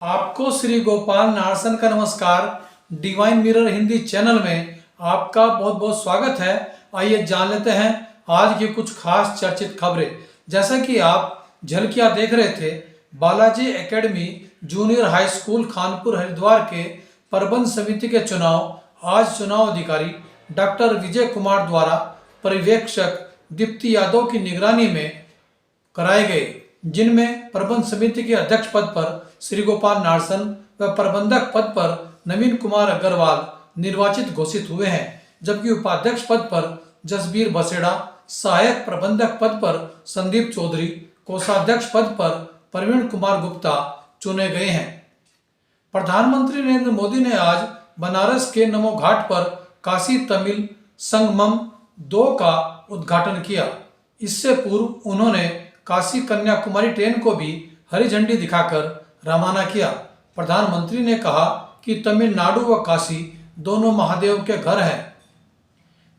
आपको श्री गोपाल नारसन का नमस्कार। डिवाइन मिरर हिंदी चैनल में आपका बहुत बहुत स्वागत है। आइए जान लेते हैं आज की कुछ खास चर्चित खबरें। जैसा कि आप झलकियां देख रहे थे, Balaji academy junior high school Khanpur Haridwar के प्रबंध समिति के चुनाव आज चुनाव अधिकारी डॉक्टर विजय कुमार द्वारा पर्यवेक्षक दीप्ति यादव की निगरानी में कराए गए, जिनमें प्रबंध समिति के अध्यक्ष पद पर श्री गोपाल नारसन व प्रबंधक पद पर नवीन कुमार अग्रवाल निर्वाचित घोषित हुए हैं, जबकि उपाध्यक्ष पद पर जसबीर बसेड़ा, सहायक प्रबंधक पद पर संदीप चौधरी, कोषाध्यक्ष पद पर प्रवीण कुमार गुप्ता चुने गए हैं। प्रधानमंत्री नरेंद्र मोदी ने आज बनारस के नमो घाट पर काशी तमिल संगमम 2 का उद्घाटन किया। इससे पूर्व उन्होंने काशी कन्याकुमारी ट्रेन को भी हरी झंडी दिखाकर रवाना किया। प्रधानमंत्री ने कहा कि तमिलनाडु व काशी दोनों महादेव के घर हैं।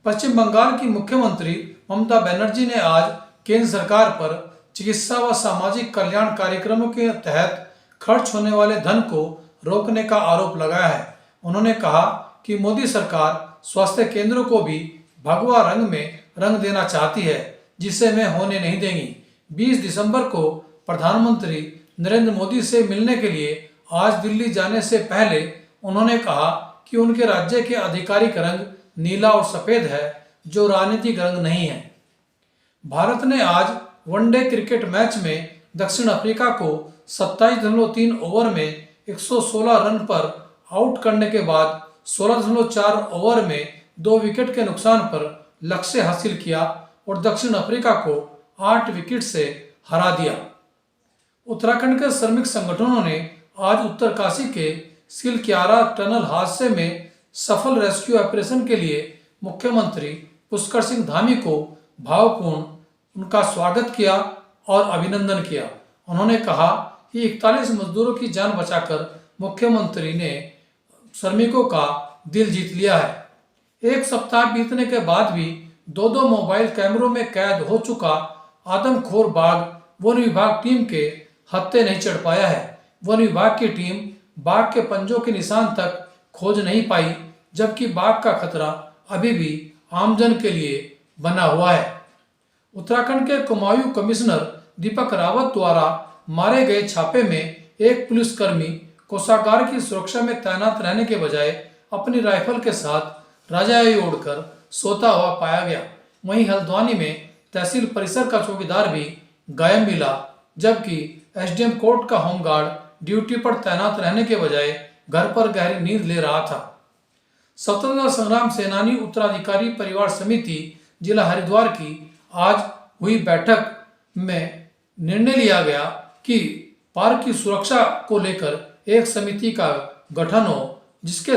पश्चिम बंगाल की मुख्यमंत्री ममता बनर्जी ने आज केंद्र सरकार पर चिकित्सा व सामाजिक कल्याण कार्यक्रमों के तहत खर्च होने वाले धन को रोकने का आरोप लगाया है। उन्होंने कहा कि मोदी सरकार स्वास्थ्य केंद्रों को भी भगवा रंग में रंग देना चाहती है, जिसे मैं होने नहीं देंगी। 20 दिसंबर को प्रधानमंत्री नरेंद्र मोदी से मिलने के लिए आज दिल्ली जाने से पहले उन्होंने कहा कि उनके राज्य के आधिकारिक रंग नीला और सफेद है, जो राजनीतिक रंग नहीं है। भारत ने आज वनडे क्रिकेट मैच में दक्षिण अफ्रीका को 27.3 ओवर में 116 रन पर आउट करने के बाद 16.4 ओवर में 2 विकेट के नुकसान पर लक्ष्य हासिल किया और दक्षिण अफ्रीका को 8 विकेट से हरा दिया। उत्तराखंड के श्रमिक संगठनों ने आज उत्तरकाशी के सिलक्यारा टनल हादसे में सफल रेस्क्यू ऑपरेशन के लिए मुख्यमंत्री पुष्कर सिंह धामी को भावपूर्ण उनका स्वागत किया और अभिनंदन किया। उन्होंने कहा कि 41 मजदूरों की जान बचाकर मुख्यमंत्री ने श्रमिकों का दिल जीत लिया है। एक सप्ताह बीतने के बाद भी 2 मोबाइल कैमरों में कैद हो चुका आदमखोर बाघ वन विभाग टीम के हत्थे नहीं चढ़ पाया है। वन विभाग की टीम बाघ के पंजों के निशान तक खोज नहीं पाई, जबकि बाघ का खतरा अभी भी आमजन के लिए बना हुआ है। उत्तराखंड के कुमाऊं कमिश्नर दीपक रावत द्वारा मारे गए छापे में एक पुलिसकर्मी कोषागार की सुरक्षा में तैनात रहने के बजाय अपनी राइफल के साथ रजाई ओढ़कर सोता हुआ पाया गया। वहीं हल्द्वानी में तहसील परिसर का चौकीदार भी गायब मिला, जबकि एसडीएम कोर्ट का होमगार्ड ड्यूटी पर तैनात रहने के बजाय घर पर गहरी नींद ले रहा था। स्वतंत्रता संग्राम सेनानी उत्तराधिकारी परिवार समिति जिला हरिद्वार की आज हुई बैठक में निर्णय लिया गया कि पार्क की सुरक्षा को लेकर एक समिति का गठन हो, जिसके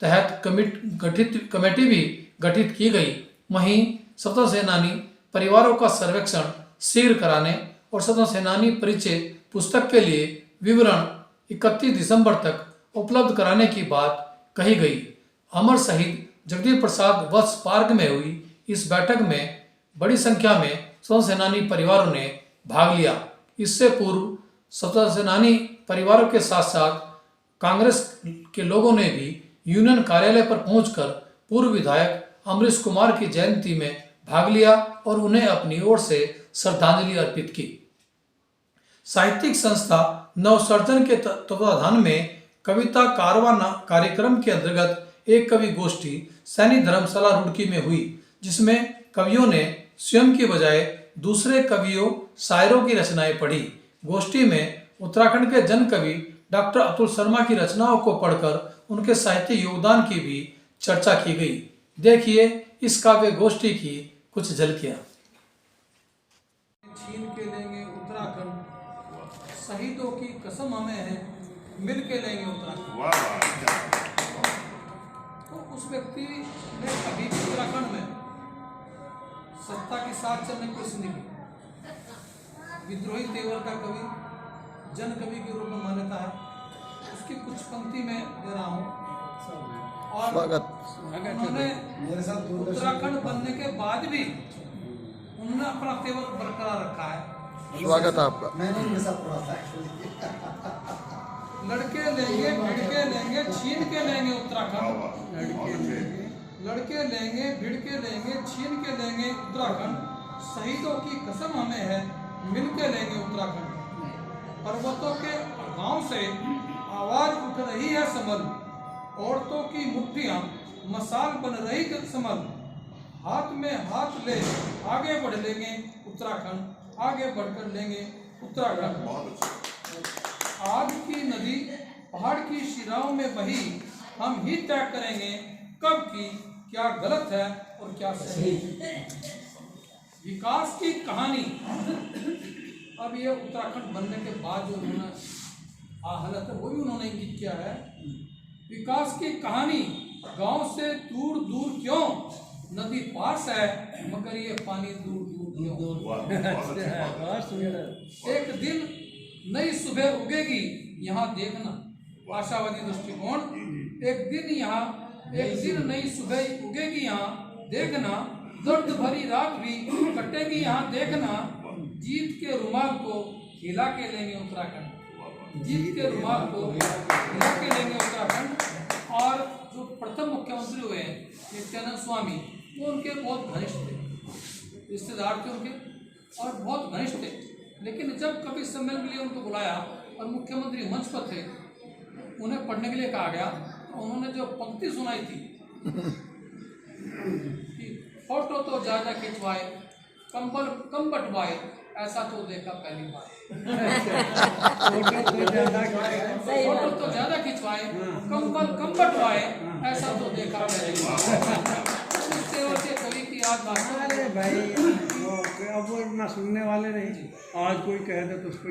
तहत कमेटी भी गठित की गई। वहीं स्वतंत्रता सेनानी परिवारों का सर्वेक्षण शीघ्र कराने और स्वतंत्रता सेनानी परिचय पुस्तक के लिए विवरण 31 दिसंबर तक उपलब्ध कराने की बात कही गई। अमर शहीद जगदीप प्रसाद वत्स पार्क में हुई इस बैठक में बड़ी संख्या में स्वतंत्रता सेनानी परिवारों ने भाग लिया। इससे पूर्व स्वतंत्रता सेनानी परिवारों के साथ साथ कांग्रेस के लोगों ने भी यूनियन कार्यालय पर पहुंचकर पूर्व विधायक अमरीश कुमार की जयंती में भाग लिया और उन्हें अपनी ओर से श्रद्धांजलि अर्पित की। साहित्यिक संस्था नवसर्जन के तत्वाधान में कविता कारवां कार्यक्रम के अंतर्गत एक कवि गोष्ठी सैनी धर्मशाला रुड़की में हुई, जिसमें कवियों ने स्वयं की बजाय दूसरे कवियों शायरों की रचनाएं पढ़ी। गोष्ठी में उत्तराखंड के जन कवि डॉक्टर अतुल शर्मा की रचनाओं को पढ़कर उनके साहित्यिक योगदान की भी चर्चा की गई। देखिए इस काव्य गोष्ठी की कुछ झलकियां। छीन के लेंगे उत्तराखंड, शहीदों की कसम हमें है, मिल के लेंगे उत्तराखंड। तो उस व्यक्ति ने कभी भी उत्तराखंड में सत्ता के साथ चलने की कोशिश नहीं की। विद्रोही तेवर का कवि जन कवि के रूप में मान्यता है। उसकी कुछ पंक्ति में दे रहा हूँ। और उन्होंने उत्तराखंड बनने के बाद भी उन्होंने अपना तेवर बरकरार रखा है। स्वागत है आपका। मैंने ये सब पढ़ा था एक्चुअली। लड़के लेंगे भिड़ के लेंगे छीन के लेंगे उत्तराखंड। लड़के लेंगे भिड़ के लेंगे छीन के लेंगे उत्तराखंड। शहीदों की कसम हमें है मिल के लेंगे उत्तराखंड। पर्वतों के गांव से आवाज उठ रही है सबल। औरतों की मुट्ठियां मसाल बन रही समल। हाथ में हाथ ले आगे बढ़ लेंगे उत्तराखंड। आगे बढ़कर लेंगे उत्तराखंड। आग की नदी पहाड़ की शिराओं में बही। हम ही तय करेंगे कब की क्या गलत है और क्या सही। विकास की कहानी। अब ये उत्तराखंड बनने के बाद जो उन्होंने हालत है वो भी उन्होंने इंगित किया है। विकास की कहानी गांव से दूर दूर क्यों। नदी पास है मगर ये पानी दूर दूर क्यों। एक दिन नई सुबह उगेगी यहाँ देखना। आशावादी दृष्टिकोण। एक दिन नई सुबह उगेगी यहाँ देखना। दर्द भरी रात भी कटेगी यहाँ देखना। जीत के रुमाल को हिला के लेंगे उत्तराखंड। जीत के रुमाल को हिला के लेंगे उत्तराखंड। और जो प्रथम मुख्यमंत्री हुए नित्यानंद स्वामी वो उनके बहुत घनिष्ठ थे, रिश्तेदार थे उनके और बहुत घनिष्ठ थे। लेकिन जब कभी सम्मेलन के लिए उनको बुलाया और मुख्यमंत्री मंच पर थे, उन्हें पढ़ने के लिए कहा गया, तो उन्होंने जो पंक्ति सुनाई थी कि फोटो तो ज्यादा खिंचवाए कंबल कम बटवाए ऐसा तो देखा पहली बार। फोटो तो ज्यादा खिंचवाए कंबल कम बटवाए ऐसा तो देखा पहली बार। कवि की याद अरे भाई वो अब वो ना सुनने वाले नहीं। आज कोई कह दे तो उसको